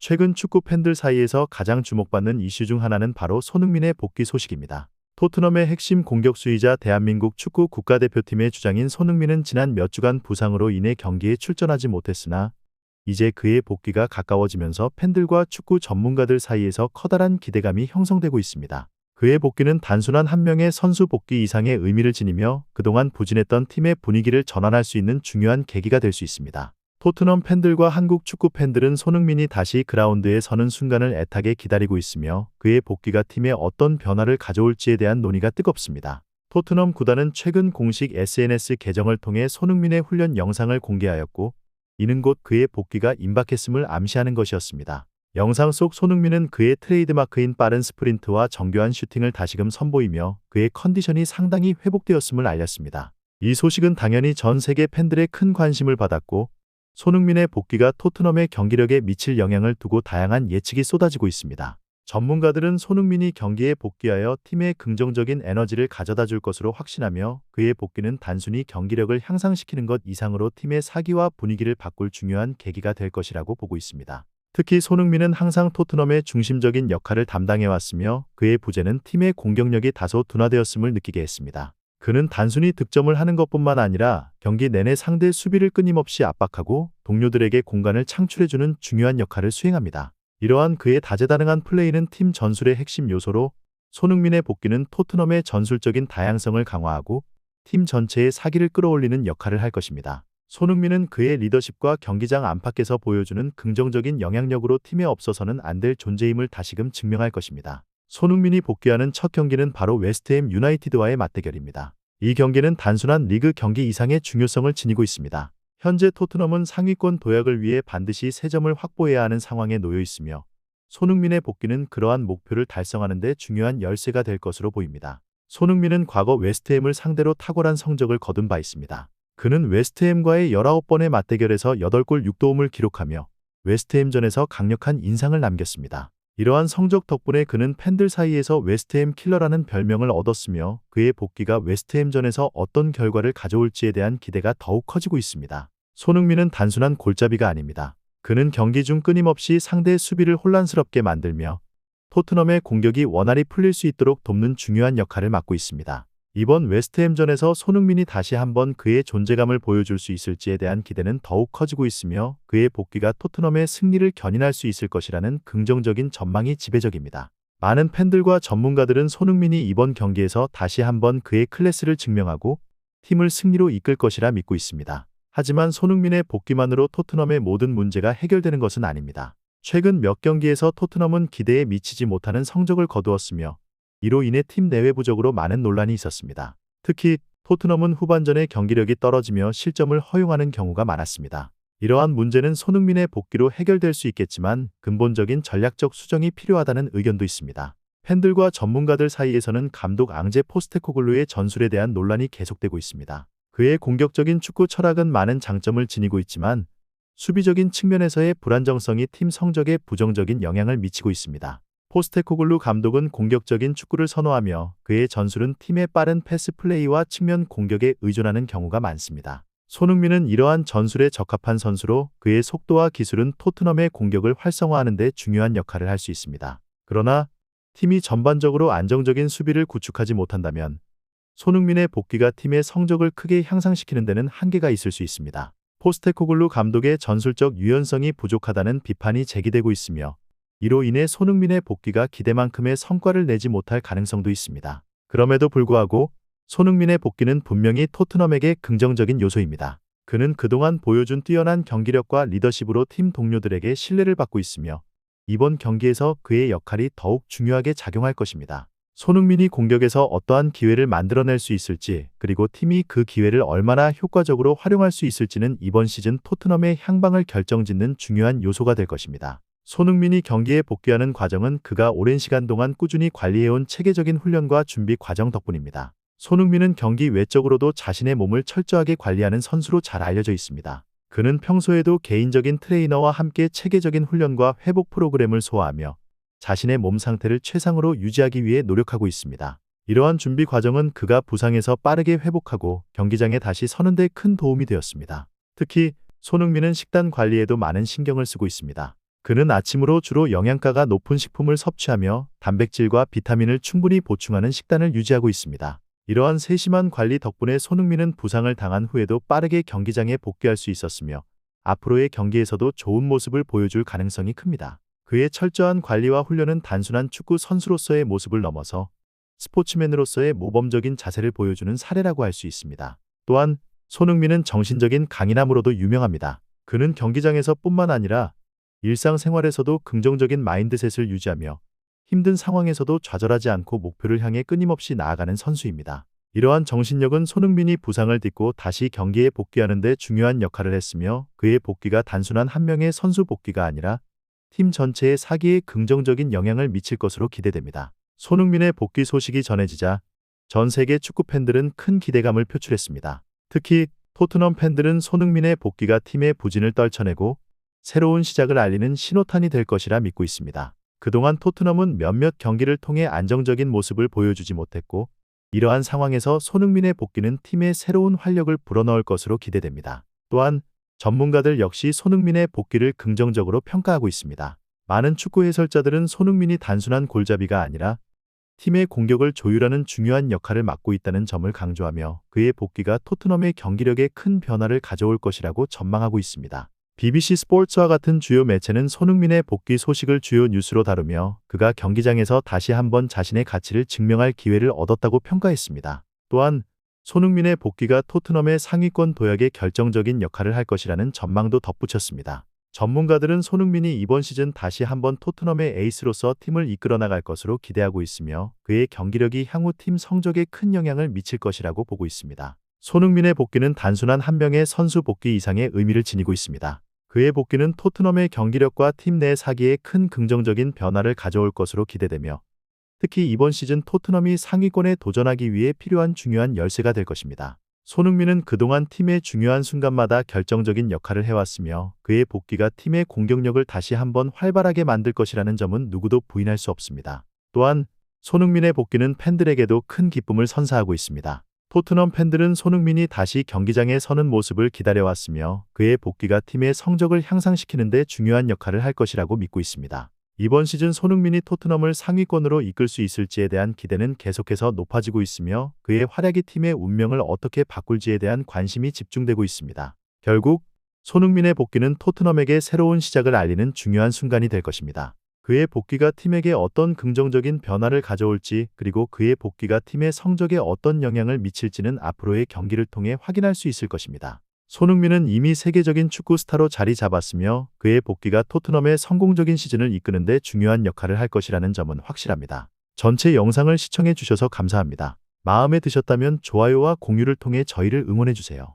최근 축구 팬들 사이에서 가장 주목받는 이슈 중 하나는 바로 손흥민의 복귀 소식입니다. 토트넘의 핵심 공격수이자 대한민국 축구 국가대표팀의 주장인 손흥민은 지난 몇 주간 부상으로 인해 경기에 출전하지 못했으나 이제 그의 복귀가 가까워지면서 팬들과 축구 전문가들 사이에서 커다란 기대감이 형성되고 있습니다. 그의 복귀는 단순한 한 명의 선수 복귀 이상의 의미를 지니며 그동안 부진했던 팀의 분위기를 전환할 수 있는 중요한 계기가 될 수 있습니다. 토트넘 팬들과 한국 축구 팬들은 손흥민이 다시 그라운드에 서는 순간을 애타게 기다리고 있으며 그의 복귀가 팀에 어떤 변화를 가져올지에 대한 논의가 뜨겁습니다. 토트넘 구단은 최근 공식 SNS 계정을 통해 손흥민의 훈련 영상을 공개하였고 이는 곧 그의 복귀가 임박했음을 암시하는 것이었습니다. 영상 속 손흥민은 그의 트레이드마크인 빠른 스프린트와 정교한 슈팅을 다시금 선보이며 그의 컨디션이 상당히 회복되었음을 알렸습니다. 이 소식은 당연히 전 세계 팬들의 큰 관심을 받았고 손흥민의 복귀가 토트넘의 경기력에 미칠 영향을 두고 다양한 예측이 쏟아지고 있습니다. 전문가들은 손흥민이 경기에 복귀하여 팀에 긍정적인 에너지를 가져다 줄 것으로 확신하며 그의 복귀는 단순히 경기력을 향상시키는 것 이상으로 팀의 사기와 분위기를 바꿀 중요한 계기가 될 것이라고 보고 있습니다. 특히 손흥민은 항상 토트넘의 중심적인 역할을 담당해왔으며 그의 부재는 팀의 공격력이 다소 둔화되었음을 느끼게 했습니다. 그는 단순히 득점을 하는 것뿐만 아니라 경기 내내 상대 수비를 끊임없이 압박하고 동료들에게 공간을 창출해주는 중요한 역할을 수행합니다. 이러한 그의 다재다능한 플레이는 팀 전술의 핵심 요소로 손흥민의 복귀는 토트넘의 전술적인 다양성을 강화하고 팀 전체의 사기를 끌어올리는 역할을 할 것입니다. 손흥민은 그의 리더십과 경기장 안팎에서 보여주는 긍정적인 영향력으로 팀에 없어서는 안 될 존재임을 다시금 증명할 것입니다. 손흥민이 복귀하는 첫 경기는 바로 웨스트햄 유나이티드와의 맞대결입니다. 이 경기는 단순한 리그 경기 이상의 중요성을 지니고 있습니다. 현재 토트넘은 상위권 도약을 위해 반드시 3점을 확보해야 하는 상황에 놓여 있으며 손흥민의 복귀는 그러한 목표를 달성하는 데 중요한 열쇠가 될 것으로 보입니다. 손흥민은 과거 웨스트햄을 상대로 탁월한 성적을 거둔 바 있습니다. 그는 웨스트햄과의 19번의 맞대결에서 8골 6도움을 기록하며 웨스트햄전에서 강력한 인상을 남겼습니다. 이러한 성적 덕분에 그는 팬들 사이에서 웨스트햄 킬러라는 별명을 얻었으며 그의 복귀가 웨스트햄전에서 어떤 결과를 가져올지에 대한 기대가 더욱 커지고 있습니다. 손흥민은 단순한 골잡이가 아닙니다. 그는 경기 중 끊임없이 상대의 수비를 혼란스럽게 만들며 토트넘의 공격이 원활히 풀릴 수 있도록 돕는 중요한 역할을 맡고 있습니다. 이번 웨스트햄전에서 손흥민이 다시 한번 그의 존재감을 보여줄 수 있을지에 대한 기대는 더욱 커지고 있으며 그의 복귀가 토트넘의 승리를 견인할 수 있을 것이라는 긍정적인 전망이 지배적입니다. 많은 팬들과 전문가들은 손흥민이 이번 경기에서 다시 한번 그의 클래스를 증명하고 팀을 승리로 이끌 것이라 믿고 있습니다. 하지만 손흥민의 복귀만으로 토트넘의 모든 문제가 해결되는 것은 아닙니다. 최근 몇 경기에서 토트넘은 기대에 미치지 못하는 성적을 거두었으며 이로 인해 팀 내외부적으로 많은 논란이 있었습니다. 특히 토트넘은 후반전에 경기력이 떨어지며 실점을 허용하는 경우가 많았습니다. 이러한 문제는 손흥민의 복귀로 해결될 수 있겠지만 근본적인 전략적 수정이 필요하다는 의견도 있습니다. 팬들과 전문가들 사이에서는 감독 앙제 포스테코글루의 전술에 대한 논란이 계속되고 있습니다. 그의 공격적인 축구 철학은 많은 장점을 지니고 있지만 수비적인 측면에서의 불안정성이 팀 성적에 부정적인 영향을 미치고 있습니다. 포스테코글루 감독은 공격적인 축구를 선호하며 그의 전술은 팀의 빠른 패스 플레이와 측면 공격에 의존하는 경우가 많습니다. 손흥민은 이러한 전술에 적합한 선수로 그의 속도와 기술은 토트넘의 공격을 활성화하는 데 중요한 역할을 할 수 있습니다. 그러나 팀이 전반적으로 안정적인 수비를 구축하지 못한다면 손흥민의 복귀가 팀의 성적을 크게 향상시키는 데는 한계가 있을 수 있습니다. 포스테코글루 감독의 전술적 유연성이 부족하다는 비판이 제기되고 있으며 이로 인해 손흥민의 복귀가 기대만큼의 성과를 내지 못할 가능성도 있습니다. 그럼에도 불구하고 손흥민의 복귀는 분명히 토트넘에게 긍정적인 요소입니다. 그는 그동안 보여준 뛰어난 경기력과 리더십으로 팀 동료들에게 신뢰를 받고 있으며 이번 경기에서 그의 역할이 더욱 중요하게 작용할 것입니다. 손흥민이 공격에서 어떠한 기회를 만들어낼 수 있을지 그리고 팀이 그 기회를 얼마나 효과적으로 활용할 수 있을지는 이번 시즌 토트넘의 향방을 결정짓는 중요한 요소가 될 것입니다. 손흥민이 경기에 복귀하는 과정은 그가 오랜 시간 동안 꾸준히 관리해온 체계적인 훈련과 준비 과정 덕분입니다. 손흥민은 경기 외적으로도 자신의 몸을 철저하게 관리하는 선수로 잘 알려져 있습니다. 그는 평소에도 개인적인 트레이너와 함께 체계적인 훈련과 회복 프로그램을 소화하며 자신의 몸 상태를 최상으로 유지하기 위해 노력하고 있습니다. 이러한 준비 과정은 그가 부상에서 빠르게 회복하고 경기장에 다시 서는 데 큰 도움이 되었습니다. 특히 손흥민은 식단 관리에도 많은 신경을 쓰고 있습니다. 그는 아침으로 주로 영양가가 높은 식품을 섭취하며 단백질과 비타민을 충분히 보충하는 식단을 유지하고 있습니다. 이러한 세심한 관리 덕분에 손흥민은 부상을 당한 후에도 빠르게 경기장에 복귀할 수 있었으며 앞으로의 경기에서도 좋은 모습을 보여줄 가능성이 큽니다. 그의 철저한 관리와 훈련은 단순한 축구 선수로서의 모습을 넘어서 스포츠맨으로서의 모범적인 자세를 보여주는 사례라고 할 수 있습니다. 또한 손흥민은 정신적인 강인함으로도 유명합니다. 그는 경기장에서 뿐만 아니라 일상생활에서도 긍정적인 마인드셋을 유지하며 힘든 상황에서도 좌절하지 않고 목표를 향해 끊임없이 나아가는 선수입니다. 이러한 정신력은 손흥민이 부상을 딛고 다시 경기에 복귀하는 데 중요한 역할을 했으며 그의 복귀가 단순한 한 명의 선수 복귀가 아니라 팀 전체의 사기에 긍정적인 영향을 미칠 것으로 기대됩니다. 손흥민의 복귀 소식이 전해지자 전 세계 축구 팬들은 큰 기대감을 표출했습니다. 특히 토트넘 팬들은 손흥민의 복귀가 팀의 부진을 떨쳐내고 새로운 시작을 알리는 신호탄이 될 것이라 믿고 있습니다. 그동안 토트넘은 몇몇 경기를 통해 안정적인 모습을 보여주지 못했고 이러한 상황에서 손흥민의 복귀는 팀에 새로운 활력을 불어넣을 것으로 기대됩니다. 또한 전문가들 역시 손흥민의 복귀를 긍정적으로 평가하고 있습니다. 많은 축구 해설자들은 손흥민이 단순한 골잡이가 아니라 팀의 공격을 조율하는 중요한 역할을 맡고 있다는 점을 강조하며 그의 복귀가 토트넘의 경기력에 큰 변화를 가져올 것이라고 전망하고 있습니다. BBC 스포츠와 같은 주요 매체는 손흥민의 복귀 소식을 주요 뉴스로 다루며 그가 경기장에서 다시 한번 자신의 가치를 증명할 기회를 얻었다고 평가했습니다. 또한 손흥민의 복귀가 토트넘의 상위권 도약에 결정적인 역할을 할 것이라는 전망도 덧붙였습니다. 전문가들은 손흥민이 이번 시즌 다시 한번 토트넘의 에이스로서 팀을 이끌어 나갈 것으로 기대하고 있으며 그의 경기력이 향후 팀 성적에 큰 영향을 미칠 것이라고 보고 있습니다. 손흥민의 복귀는 단순한 한 명의 선수 복귀 이상의 의미를 지니고 있습니다. 그의 복귀는 토트넘의 경기력과 팀 내 사기에 큰 긍정적인 변화를 가져올 것으로 기대되며 특히 이번 시즌 토트넘이 상위권에 도전하기 위해 필요한 중요한 열쇠가 될 것입니다. 손흥민은 그동안 팀의 중요한 순간마다 결정적인 역할을 해왔으며 그의 복귀가 팀의 공격력을 다시 한번 활발하게 만들 것이라는 점은 누구도 부인할 수 없습니다. 또한 손흥민의 복귀는 팬들에게도 큰 기쁨을 선사하고 있습니다. 토트넘 팬들은 손흥민이 다시 경기장에 서는 모습을 기다려왔으며 그의 복귀가 팀의 성적을 향상시키는 데 중요한 역할을 할 것이라고 믿고 있습니다. 이번 시즌 손흥민이 토트넘을 상위권으로 이끌 수 있을지에 대한 기대는 계속해서 높아지고 있으며 그의 활약이 팀의 운명을 어떻게 바꿀지에 대한 관심이 집중되고 있습니다. 결국 손흥민의 복귀는 토트넘에게 새로운 시작을 알리는 중요한 순간이 될 것입니다. 그의 복귀가 팀에게 어떤 긍정적인 변화를 가져올지 그리고 그의 복귀가 팀의 성적에 어떤 영향을 미칠지는 앞으로의 경기를 통해 확인할 수 있을 것입니다. 손흥민은 이미 세계적인 축구 스타로 자리 잡았으며 그의 복귀가 토트넘의 성공적인 시즌을 이끄는 데 중요한 역할을 할 것이라는 점은 확실합니다. 전체 영상을 시청해 주셔서 감사합니다. 마음에 드셨다면 좋아요와 공유를 통해 저희를 응원해 주세요.